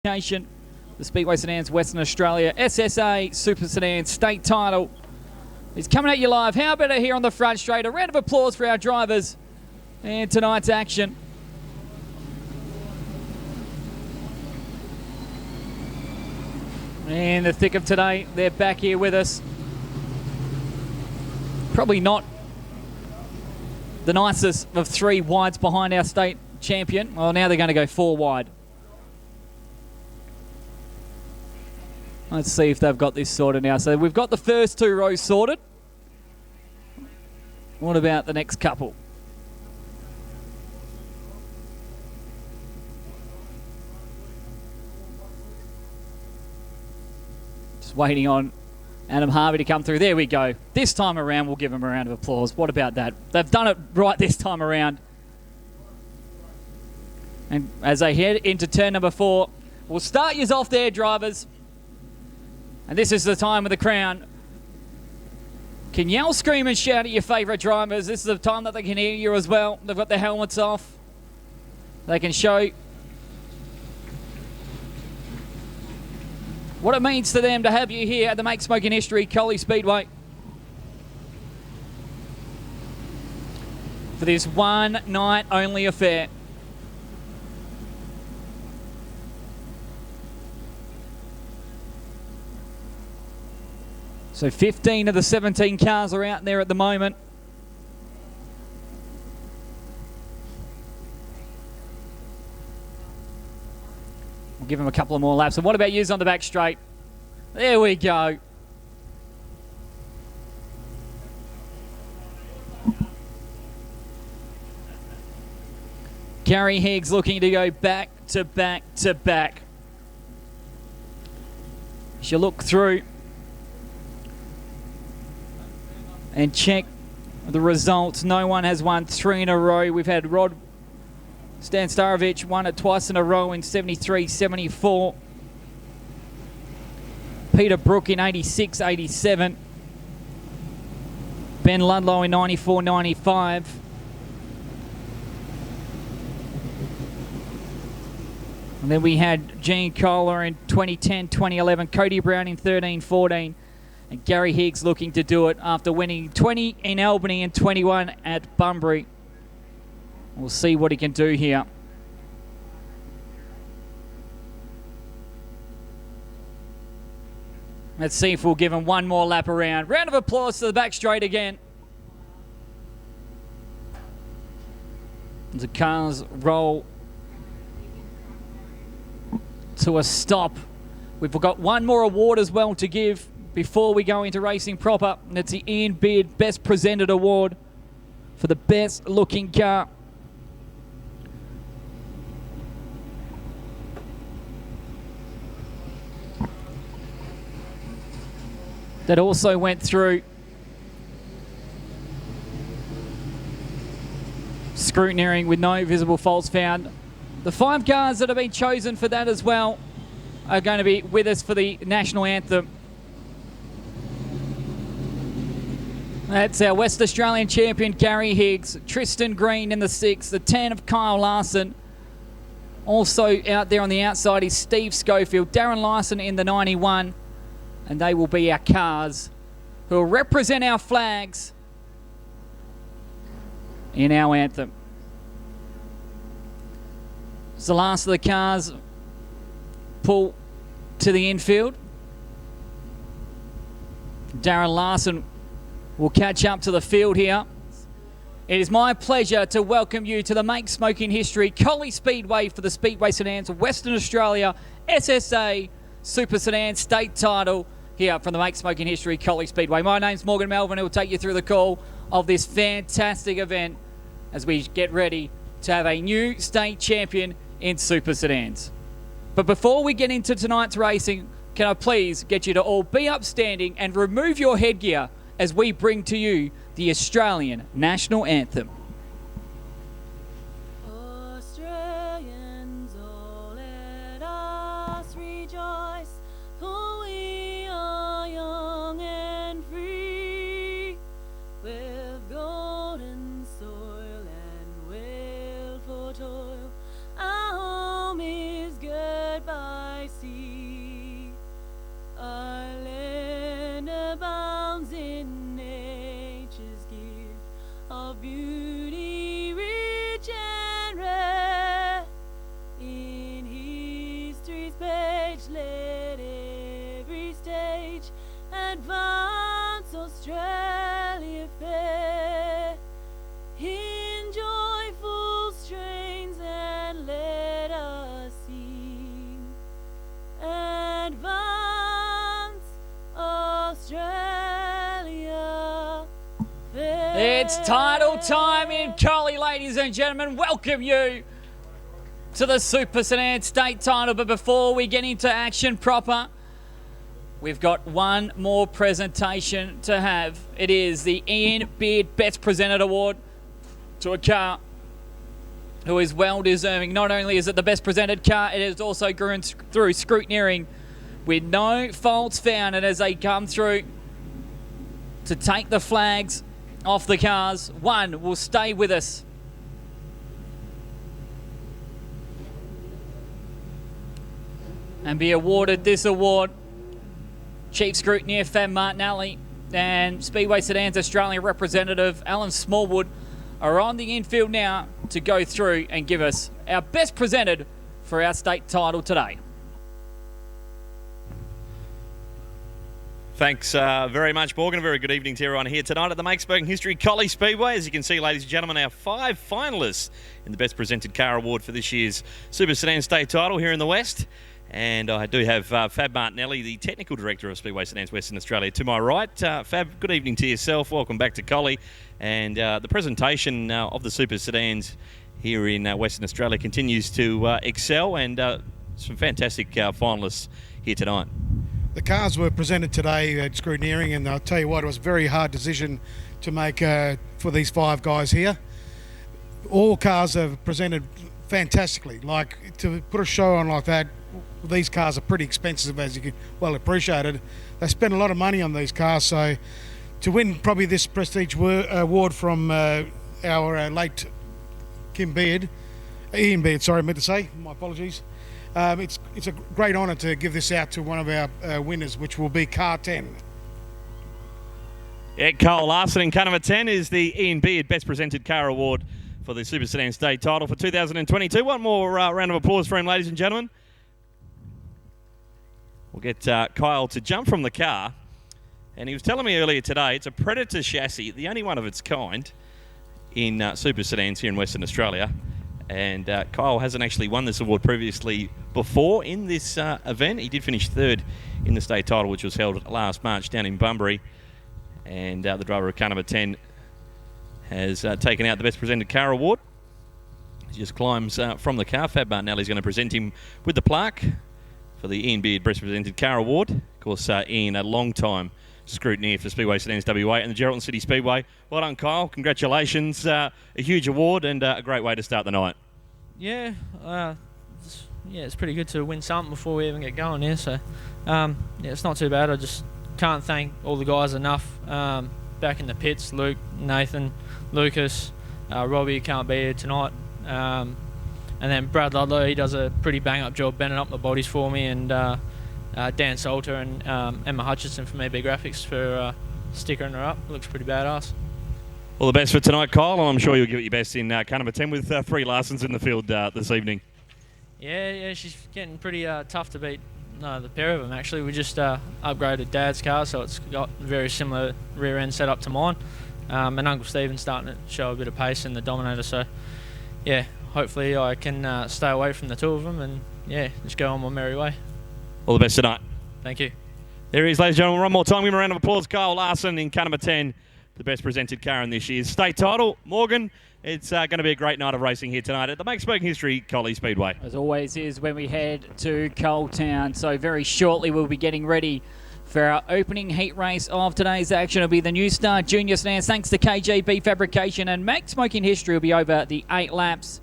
The Speedway Sedans Western Australia SSA Super Sedan state title is coming at you live. How better here on the front straight? A round of applause for our drivers and tonight's action. In the thick of today, they're back here with us. Probably not the nicest of three wides behind our state champion. Well, now they're going to go four wide. Let's see if they've got this sorted now. So we've got the first two rows sorted. What about the next couple? Just waiting on Adam Harvey to come through. There we go. This time around, we'll give them a round of applause. What about that? They've done it right this time around. And as they head into turn number 4, we'll start yous off there, drivers. And this is the time of the crown. Can yell, scream and shout at your favourite drivers. This is the time that they can hear you as well. They've got their helmets off. They can show what it means to them to have you here at the Make Smoking History Collie Speedway for this one night only affair. So 15 of the 17 cars are out there at the moment. We'll give them a couple of more laps. And what about yous on the back straight? There we go. Gary Higgs looking to go back to back to back. She'll look through and check the results. No one has won 3 in a row. We've had Rod Stanstarovich won it twice in a row in 73, 74. Peter Brook in 86, 87. Ben Ludlow in 94, 95. And then we had Gene Kohler in 2010, 2011. Cody Brown in 13, 14. And Gary Higgs looking to do it after winning 20 in Albany and 21 at Bunbury. We'll see what he can do here. Let's see if we'll give him one more lap around. Round of applause to the back straight again. The cars roll to a stop. We've got one more award as well to give before we go into racing proper, and it's the Ian Beard Best Presented Award for the best looking car. That also went through scrutineering with no visible faults found. The 5 cars that have been chosen for that as well are going to be with us for the national anthem. That's our West Australian champion, Gary Higgs. Tristan Green in the 6. The 10 of Kyle Larson. Also out there on the outside is Steve Schofield. Darren Larson in the 91. And they will be our cars who will represent our flags in our anthem. It's the last of the cars pull to the infield. Darren Larson will catch up to the field here. It is my pleasure to welcome you to the Make Smoking History Collie Speedway for the Speedway Sedans Western Australia SSA Super Sedan state title here from the Make Smoking History Collie Speedway. My name's Morgan Melvin, who will take you through the call of this fantastic event as we get ready to have a new state champion in Super Sedans. But before we get into tonight's racing, can I please get you to all be upstanding and remove your headgear as we bring to you the Australian National Anthem. Australians, all let us rejoice, for we are young and free, with golden soil and wail for toil. Our home is good by It's title time in Collie, ladies and gentlemen. Welcome you to the Super Sedan State title. But before we get into action proper, we've got one more presentation to have. It is the Ian Beard Best Presented Award to a car who is well deserving. Not only is it the best presented car, it has also gone through scrutineering with no faults found. And as they come through to take the flags off the cars, one will stay with us. And be awarded this award. Chief Scrutineer Fab Martinelli and Speedway Sedan's Australian representative Alan Smallwood are on the infield now to go through and give us our best presented for our state title today. Thanks very much, Morgan. A very good evening to everyone here tonight at the Make Smoking History Collie Speedway. As you can see, ladies and gentlemen, our 5 finalists in the Best Presented Car Award for this year's Super Sedan State title here in the West. And I do have Fab Martinelli, the Technical Director of Speedway Sedans Western Australia, to my right. Fab, good evening to yourself. Welcome back to Collie. And the presentation of the Super Sedans here in Western Australia continues to excel, and some fantastic finalists here tonight. The cars were presented today at scrutineering, and I'll tell you what, it was a very hard decision to make for these 5 guys here. All cars are presented fantastically. Like, to put a show on like that, these cars are pretty expensive, as you can well appreciate it. They spend a lot of money on these cars, so to win probably this prestige award from our late Ian Beard, sorry, I meant to say, my apologies. It's a great honour to give this out to one of our winners, which will be Car 10. Yeah, Cole Larson in car number 10 is the Ian Beard Best Presented Car Award for the Super Sedan State title for 2022. One more round of applause for him, ladies and gentlemen. We'll get Kyle to jump from the car. And he was telling me earlier today, it's a Predator chassis, the only one of its kind in Super Sedans here in Western Australia. And Kyle hasn't actually won this award previously before in this event. He did finish 3rd in the state title, which was held last March down in Bunbury. And the driver of car number 10 has taken out the Best Presented Car Award. He just climbs from the car. Fab Martinelli is going to present him with the plaque for the Ian Beard Best Presented Car Award. Of course, Ian, a long time scrutineer for Speedway Sedans WA and the Geraldton City Speedway. Well done, Kyle. Congratulations. A huge award and a great way to start the night. Yeah, it's pretty good to win something before we even get going here. So, it's not too bad. I just can't thank all the guys enough. Back in the pits, Luke, Nathan, Lucas, Robbie can't be here tonight. And then Brad Ludlow, he does a pretty bang-up job bending up the bodies for me, and Dan Salter and Emma Hutchinson from EB Graphics for stickering her up. Looks pretty badass. All the best for tonight, Kyle, and I'm sure you'll give it your best in car number 10 with 3 Larsons in the field this evening. Yeah, she's getting pretty tough to beat. No, the pair of them actually. We just upgraded Dad's car, so it's got a very similar rear end setup to mine. And Uncle Stephen's starting to show a bit of pace in the Dominator, so yeah, hopefully I can stay away from the 2 of them and yeah, just go on my merry way. All the best tonight. Thank you. There he is, ladies and gentlemen. One more time, give him a round of applause. Kyle Larson in car number 10, the best presented car in this year's state title. Morgan, it's going to be a great night of racing here tonight at the Make Smoking History Collie Speedway. As always is when we head to Coal Town. So very shortly we'll be getting ready for our opening heat race of today's action. It'll be the New Star Junior Sedans, thanks to KGB Fabrication, and Make Smoking History will be over the 8 laps